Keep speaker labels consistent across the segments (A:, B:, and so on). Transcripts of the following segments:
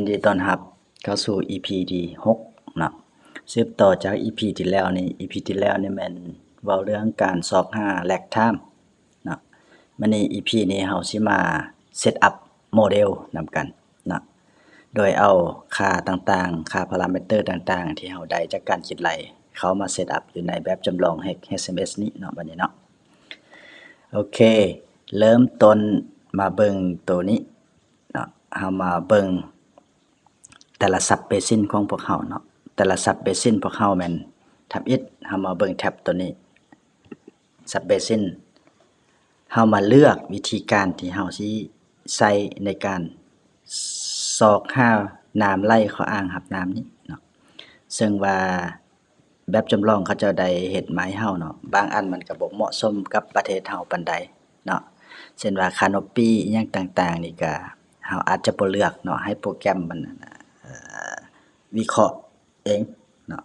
A: ยินดีต้อนรับเข้าสู่ EP ที่6เนาะสืบต่อจาก EP ที่แล้วนี่ EP ที่แล้วนี่แม่นเว้าเรื่องการซอกหา lag time เนาะมื้อนี้ EP นี้เฮาสิมา set up โมเดลนำกันเนาะโดยเอาค่าต่างๆค่าพารามิเตอร์ต่างๆที่เฮาได้จากการคิดไล่เข้ามา set up อยู่ในแบบจำลอง HMS นี้เนาะบัดนี้เนาะโอเคเริ่มต้นมาเบิ่งตัวนี้เนาะเฮามาเบิ่งแต่ละ sub basin ของพวกเฮาเนาะแต่ละ sub basin พวกเฮาแม่นทำอิฐเฮามาเบิ่งแท็บตัวนี้ sub basin เฮามาเลือกวิธีการที่เฮาสิใช้ในการซอกหาน้ำไหลเข้าอ่างรับน้ำนี้เนาะซึ่งว่าแบบจำลองเขาเจ้าได้เฮ็ดมาให้เฮาเนาะบางอันมันก็บ่เหมาะสมกับประเทศเฮาปานใดเนาะเช่นว่า Canopy อิหยังต่างๆนี่ก็เฮาอาจจะบ่เลือกเนาะให้โปรแกรมมันวิเคราะห์เองเนาะ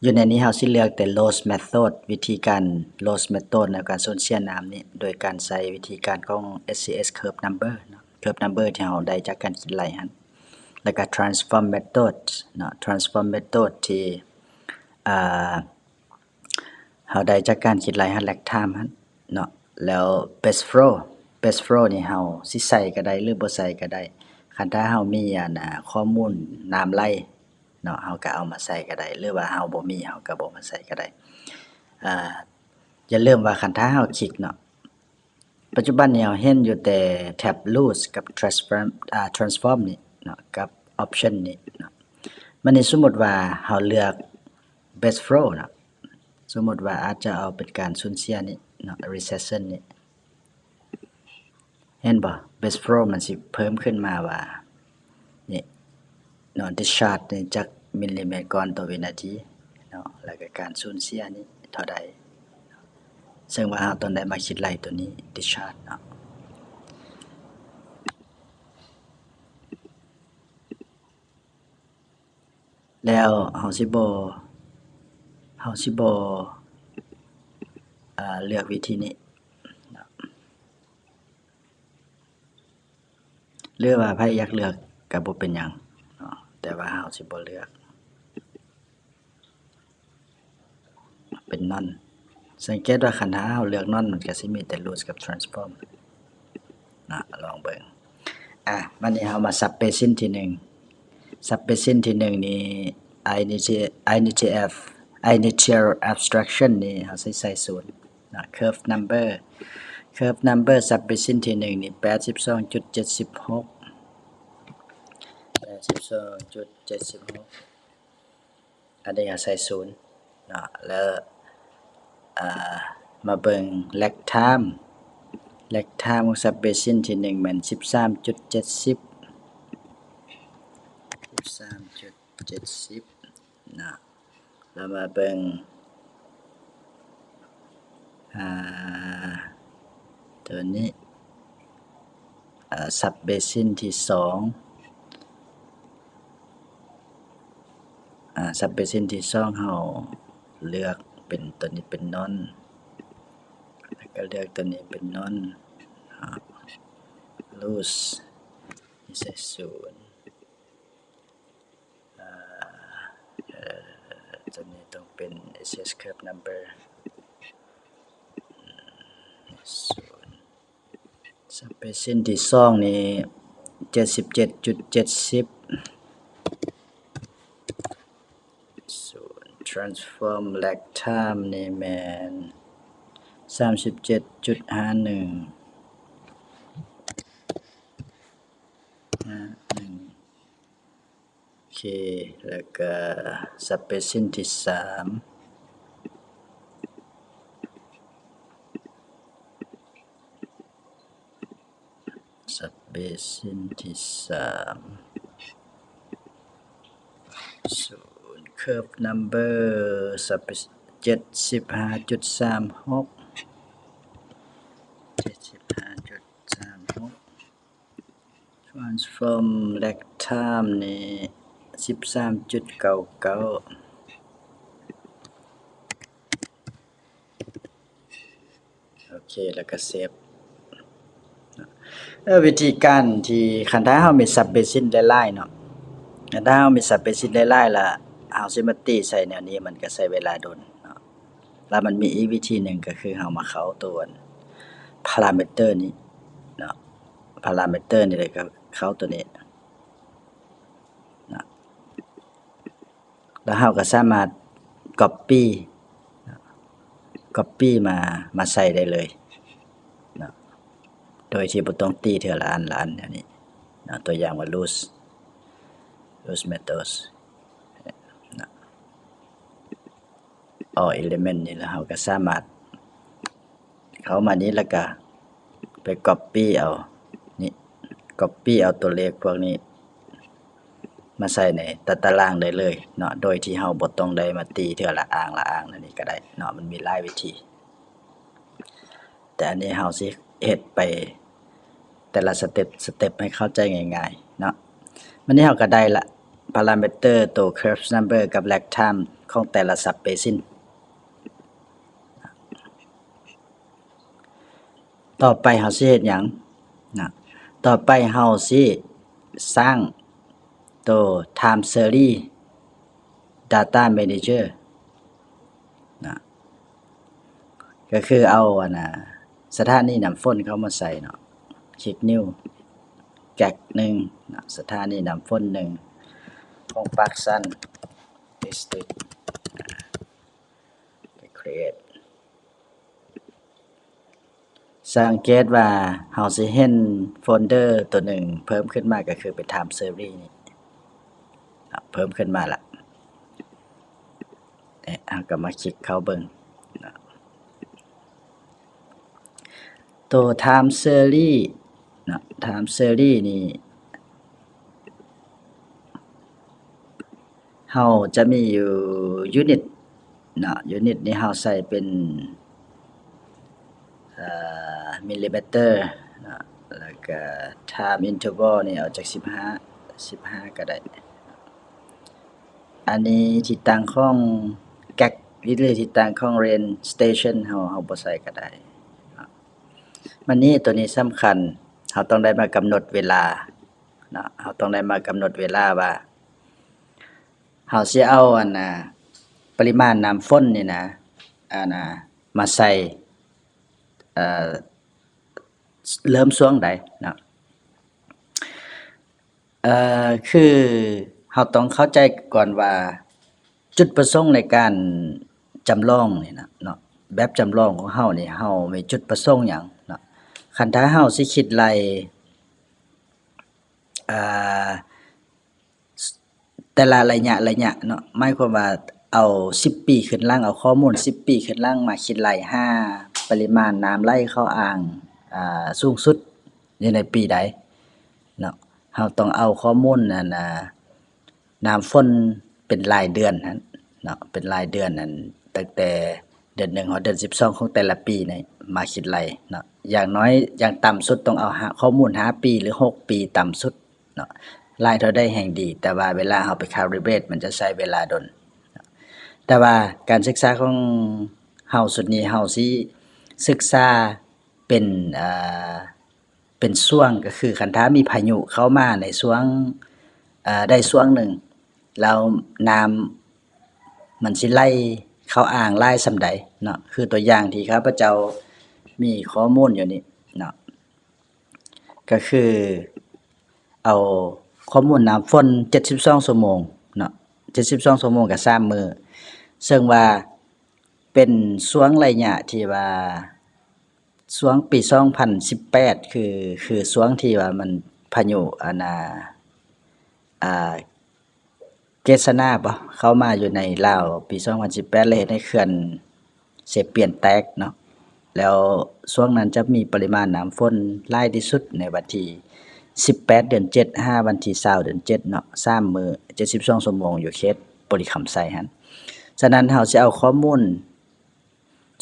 A: อยู่ในนี้เฮาสิเลือกแต่ Loss Method วิธีการ Loss Method ในการสูญเสียน้ำนี้โดยการใช้วิธีการของ SCS Curve Number เนาะ Curve Number ที่เฮาได้จากการคิดไล่หั้นแล้วก็ Transform Method เนาะ Transform Method ที่เฮาได้จากการคิดไล่หั้น lag time หั้นเนาะแล้ว Best flow นี่เฮาสิใส่ก็ได้หรือบ่ใส่ก็ได้คันถ้าเฮามีข้อมูลน้ำไหลเนาะเฮาก็เอามาใส่ก็ได้หรือว่าเฮาบ่มีเฮาก็บ่มาใส่ก็ได้อย่าลืมว่าคันถ้าเฮาคลิกเนาะปัจจุบันนี้เฮาเห็นอยู่แต่แท็บ Loose กับ Transform นี่เนาะกับ Option นี่เนาะมันนี่สมมุติว่าเฮาเลือก Best flow เนาะสมมุติว่าอาจจะเอาเป็นการสูญเสียนี่เนาะ Recession นี่เห็นบ่ Best flow มันสิเพิ่มขึ้นมาว่านี่เนาะ discharge นี่จักมิลลิเมตรก่อนต่อวินาทีเนาะแล้วก็การสูญเสียนี่เท่าใดซึ่งว่าเฮาต้องได้มาคิดไล่ตัวนี้ discharge เนาะแล้วเฮาสิบ่เลือกวิธีนี้หรือว่าไผอยากเลือกก็บ่เป็นหยังเนาะแต่ว่าเฮาสิบ่เลือกเป็น None สังเกตว่าคันถ้าเฮาเลือก None มันก็สิมีแต่ Loose กับ Transform นะลองเบิ่งบัดนี้เฮามา Sub Basin ที่1 Sub Basin ที่1นี่ Initial Abstraction นี่เฮาสิใส่0นะ Curve Number Sub Basin ที่1นี่ 82.76 อันนี้ก็ใส่0เนาะแล้วมาเบิ่ง lag time ของ Sub Basin ที่1แม่น 13.70 เนาะแล้วมาเบิ่งตัวนี้Sub Basin ที่2Sub Basin ที่2เฮาเลือกเป็นตัวนี้เป็น None แล้วก็เลือกตัวนี้เป็น None Loose นี่ใส่0ตัวนี้ต้องเป็น SS Curve Number 0 Sub Basin ที่2นี่ 77.70 Transform lag time นี่แม่น 37.51 โอเคแล้วก็ Sub Basin ที่3Sub Basin ที่3 0 Curve Number Sub Basin 75.36 Transform lag time นี่ 13.99 โอเคแล้วก็เซฟ วิธีการที่คันถ้าเฮามีซับเบสินหลายๆเนาะคันถ้าเฮามีซับเบสินหลายๆแล้วเฮาสิมาตีใส่แนวนี้มันก็ใช้เวลาโดนเนาะแล้วมันมีอีกวิธีหนึ่งก็คือเฮามาเข้าตัวพารามิเตอร์นี้เนาะพารามิเตอร์นี่เลยก็เข้าตัวนี้นะแล้วเฮาก็สามารถ copy มาใส่ได้เลยเนาะโดยที่บ่ต้องตีเทื่อละอันอันนี้เนาะตัวอย่างว่า loose metals นะ all element นี่แล้วเฮาก็สามารถเข้ามานี้แล้วก็ไป copy เอานี่ copy เอาตัวเลขพวกนี้มาใส่ในตารางได้เลยเนาะโดยที่เฮาบ่ต้องได้มาตีเทื่อละอ่างนั่นนี่ก็ได้เนาะมันมีหลายวิธีแต่อันนี้เฮาสิเฮ็ดไปแต่ละสเต็ปให้เข้าใจง่ายๆเนาะวันนี้เฮาก็ได้ละพารามิเตอร์ตัว Krebs number กับ lag time ของแต่ละ sub basin ต่อไปเฮาสิเฮ็ดหยังนะต่อไปเฮาสิสร้างตัว time series data manager นะก็คือเอาสถานีน้ำฝนเข้ามาใส่เนาะคลิกนิ้วแก๊ก1นะสถานีน้ำฝน1ของปากซัน district create สังเกตว่าเฮาสิเห็นโฟลเดอร์ตัวหนึ่งเพิ่มขึ้นมาก็คือเป็น time series นี่เพิ่มขึ้นมาละเฮาก็มาคลิกเข้าเบิ่งตัว time series เนาะ time series นี่เฮาจะมีอยู่ยูนิตเนาะยูนิตนี้เฮาใส่เป็นมิลลิเมตรเนาะแล้วก็ time interval นี่เอาจาก15ก็ได้อันนี้ที่ตั้งของแก๊กหรือที่ตั้งของ range station เฮาบ่ใส่ก็ได้มันนี้ตัวนี้สำคัญเฮาต้องได้มากำหนดเวลาเนาะเฮาต้องได้มากำหนดเวลาว่าเฮาสิเอาปริมาณน้ำฝนนี่นะมาใส่เริ่มช่วงใดเนาะคือเฮาต้องเข้าใจก่อนว่าจุดประสงค์ในการจำลองนี่นะเนาะแบบจำลองของเฮานี่เฮามีจุดประสงค์หยังเนาะคันถ้าเฮาสิคิดไล่แต่ละระยะเนาะหมายความว่าเอา10ปีขึ้นหลังเอาข้อมูล10ปีขึ้นหลังมาคิดไล่ปริมาณน้ำไหลเข้าอ่างสูงสุดอยู่ในปีใดเนาะเฮาต้องเอาข้อมูลน้ำฝนเป็นรายเดือนนั้นเนาะเป็นรายเดือนนั้นตั้งแต่เดือน1ฮอดเดือน12ของแต่ละปีนี่มาคิดไล่เนาะอย่างน้อยอย่างต่ำสุดต้องเอาข้อมูล5ปีหรือ6ปีต่ำสุดเนาะรายเท่าใดแห่งดีแต่ว่าเวลาเฮาไป calibrate มันจะใช้เวลาดนแต่ว่าการศึกษาของเฮาสุดนี้เฮาสิศึกษาเป็นช่วงก็คือคันถ้ามีพายุเข้ามาในช่วงได้ช่วงหนึ่งแล้วน้ำมันสิไหลเข้าอ่างหลายส่ำใดเนาะคือตัวอย่างที่ข้าพเจ้ามีข้อมูลอยู่นี่เนาะก็คือเอาข้อมูลน้ำฝน72ชั่วโมงเนาะ72ชั่วโมงก็3มื้อซึ่งว่าเป็นช่วงระยะที่ว่าช่วงปี2018คือช่วงที่ว่ามันพายุเกษณาบ่เข้ามาอยู่ในลาวปี2018เลยเฮ็ดให้เขื่อนเซเปียนแตกเนาะแล้วช่วงนั้นจะมีปริมาณน้ำฝนหลายที่สุดในวันที่18เดือน7 5วันที่20เดือน7เนาะ3มื้อ72ชั่วโมงอยู่เขตบริคำไซหั่นฉะนั้นเฮาสิเอาข้อมูล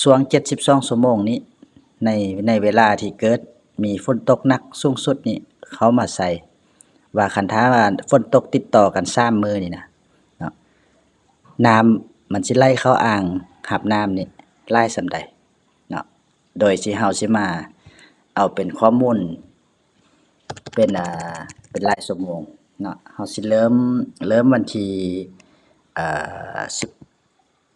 A: ช่วง72ชั่วโมงนี้ในเวลาที่เกิดมีฝนตกหนักสูงสุดนี่เข้ามาใส่ว่าคันถ้าว่าฝนตกติดต่อกัน3มื้อนี่นะเนาะน้ำมันสิไหลเข้าอ่างรับน้ำนี่หลายส่ำใดเนาะโดยที่เฮาสิมาเอาเป็นข้อมูล เป็นรายชั่วโมงเนาะเฮาสิเริ่มวันที่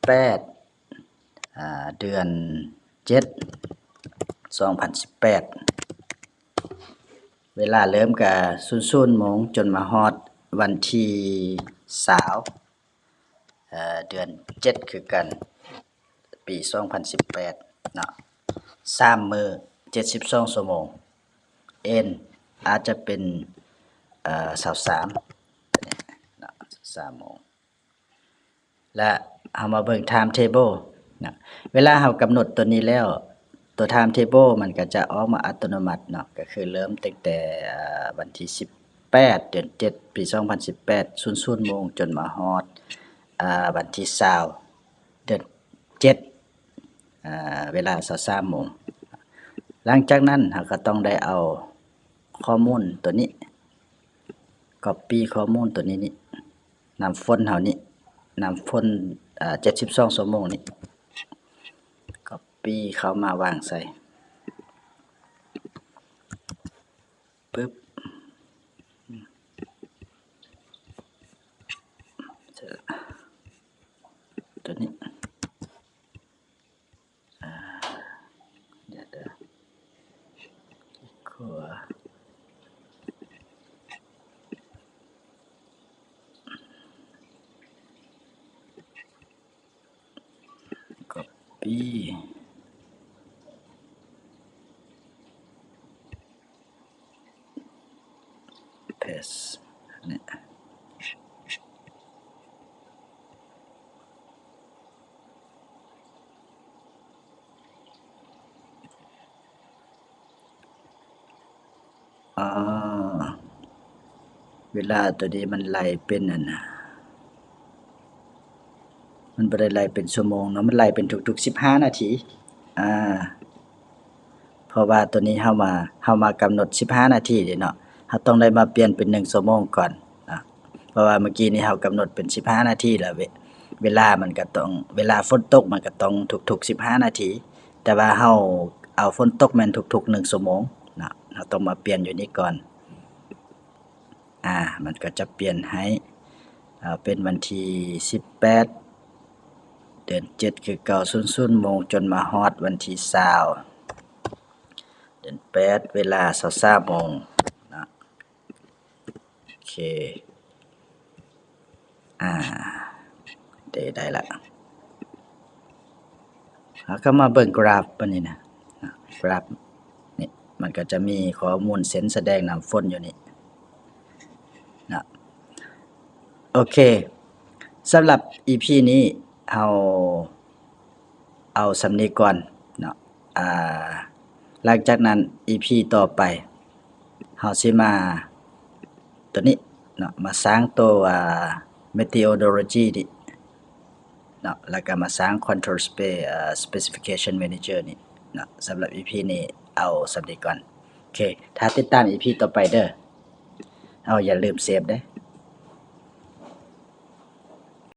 A: 18เดือน7 2018เวลาเริ่มก็00:00 นจนมาฮอดวันที่20เดือน7คือกันปี2018เนาะ3มื้อ72ชั่วโมงอาจจะเป็น23เนาะ3โมงและเฮามาเบิ่ง timetable นะเวลาเฮากำหนดตัวนี้แล้วตัว timetable มันก็จะออกมาอัตโนมัติเนาะก็คือเริ่มตั้งแต่วันที่18เดือน7ปี2018 00:00 นจนมาฮอดวันที่20เดือน7เวลา23โมงหลังจากนั้นเราก็ต้องได้เอาข้อมูลตัวนี้ copy ข้อมูลตัวนี้นี่นำฟอนต์เฮานี่นำฟอนต์72ชั่วโมงนี่ copy เข้ามาวางใส่ปึ๊บตัวนี้เดี๋ยวขวาcopy paste นี่เวลาตัวนี้มันไล่เป็นนั่นน่ะมันบ่ได้ไล่เป็นชั่วโมงเนาะมันไล่เป็นทุกๆ15นาทีเพราะว่าตัวนี้เฮามากำหนด15นาทีนี่เนาะเฮาต้องได้มาเปลี่ยนเป็น1ชั่วโมงก่อนเพราะว่าเมื่อกี้นี้เฮากำหนดเป็น15นาทีแล้วเวลามันก็ต้องเวลาฝนตกมันก็ต้องทุกๆ15นาทีแต่ว่าเฮาเอาฝนตกแม่นทุกๆ1ชั่วโมงเนาะเฮาต้องมาเปลี่ยนอยู่นี่ก่อนมันก็จะเปลี่ยนให้เป็นวันที่18เดือน7คือ9:00 นจนมาฮอดวันที่20เดือน8เวลา23:00 นนะโอเคได้ละแล้วก็มาเบิ่งกราฟบัดนี้นะกราฟนี่มันก็จะมีข้อมูลเส้นแสดงน้ำฝนอยู่นี่นะโอเคสำหรับ EP นี้เอาส่ำนี้ก่อนเนาะหลังจากนั้น EP ต่อไปเฮาสิมาตัวนี้เนาะมาสร้างตัวmethodology นี่เนาะแล้วก็มาสร้าง control space specification manager นี่เนาะสำหรับ EP นี้เอาส่ำนี้ก่อนโอเคถ้าติดตาม EP ต่อไปเด้ออย่าลืมเซฟเด้อ